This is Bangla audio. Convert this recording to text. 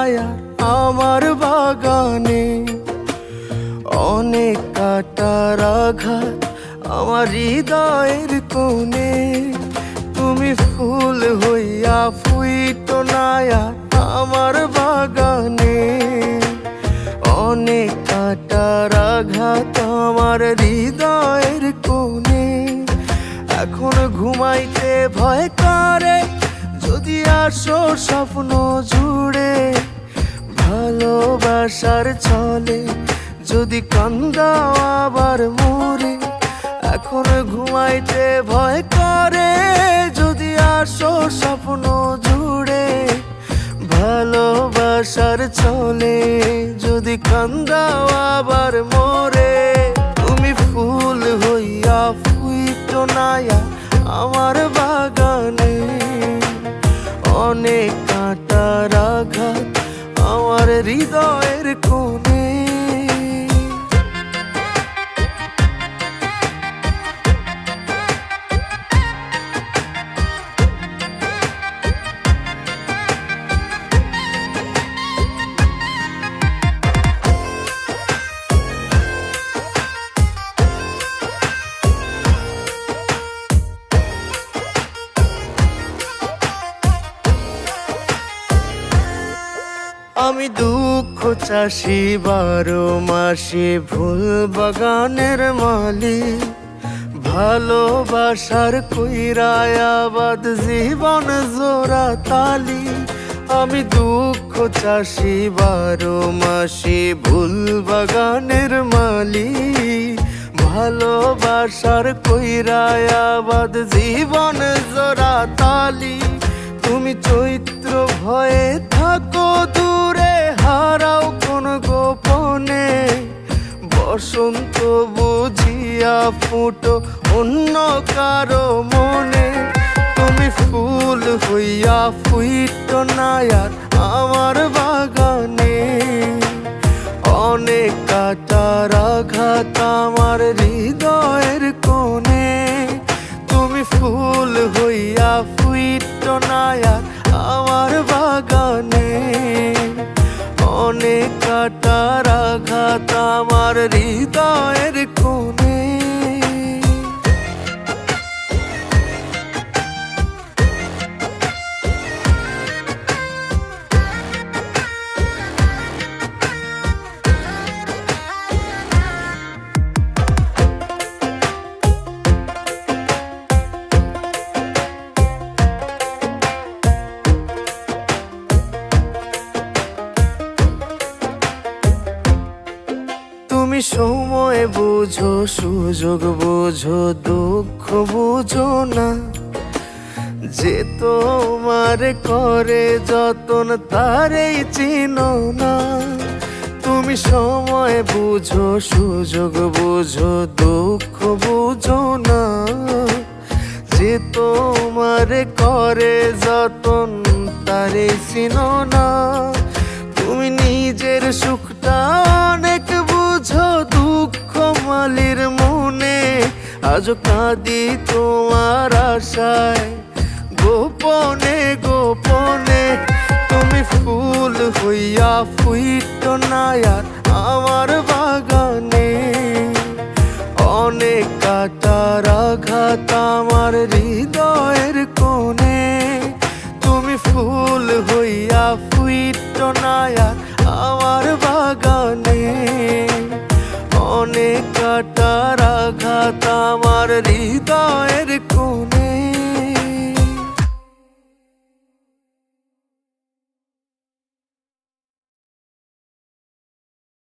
নাই আর আমার বাগানে। অনেক কাটার আঘাত আমার হৃদয়ের কোণে, তুমি ফুল হইয়া ফুইটো নাই আর আমার বাগানে। অনেক কাটার আঘাত আমার হৃদয়ের কোণে, এখন ঘুমাইতে ভয় করে যদি আসো স্বপ্ন জুড়ে। ভালোবাসার ছলে যদি কান্দাও আবার মোরে, এখন ঘুমাইতে ভয় করে যদি আসো স্বপ্ন জুড়ে। ভালোবাসার ছলে যদি কান্দাও আবার মোরে, তুমি ফুল হইয়া ফুইটো নাই আমার বাগানে। অনেক কাঁটার আঘাত আমার হৃদয়ের কোণে। আমি দুঃখ চাষি 12 মাসে ফুল বাগানের মালিক। ভালোবাসার কইরায়াবাদ জীবন জোড়া তালি। আমি দুঃখ চাষি 12 মাসে ফুল বাগানের মালিক। ভালোবাসার কইরায়াবাদ জীবন জোড়া তালি। তুমি চৈত্র ভয়ে থাকো দূরে, হারাও কোন গোপনে। বসন্ত বুঝিয়া ফুটো অন্য কারো মনে, তুমি ফুল হইয়া ফুইটো নাই আর আমার বাগানে। অনেক কাটার আঘাত আমার হৃদয়ের কোণে, তুমি ফুল হইয়া ফুইটো নাই আর আমার বাগানে। অনেক কাটার আঘাত আমার হৃদয়ের কোণে। তুমি সময় বুঝো, সুযোগ বুঝো, দুঃখ বুঝো না। যে তোমার করে যতন তারেই চিনো না। তুমি সময় বুঝো, সুযোগ বুঝো, দুঃখ বুঝো না। যে তোমার করে যতন তারেই চিনো না। তুমি নিজের সুখটা অনেক বুঝো, দুঃখ মালির মনে। আজ কাঁদি তোমার আশায় গোপনে গোপনে। তুমি ফুল হইয়া ফুইটো নাই আর আমার বাগানে। অনেক কাটার আঘাত আমার হৃদয়ের কোণে, তুমি ফুল হইয়া ফুইটো নাই আর আমার বাগানে। অনেক কাটার আঘাত আমার হৃদয়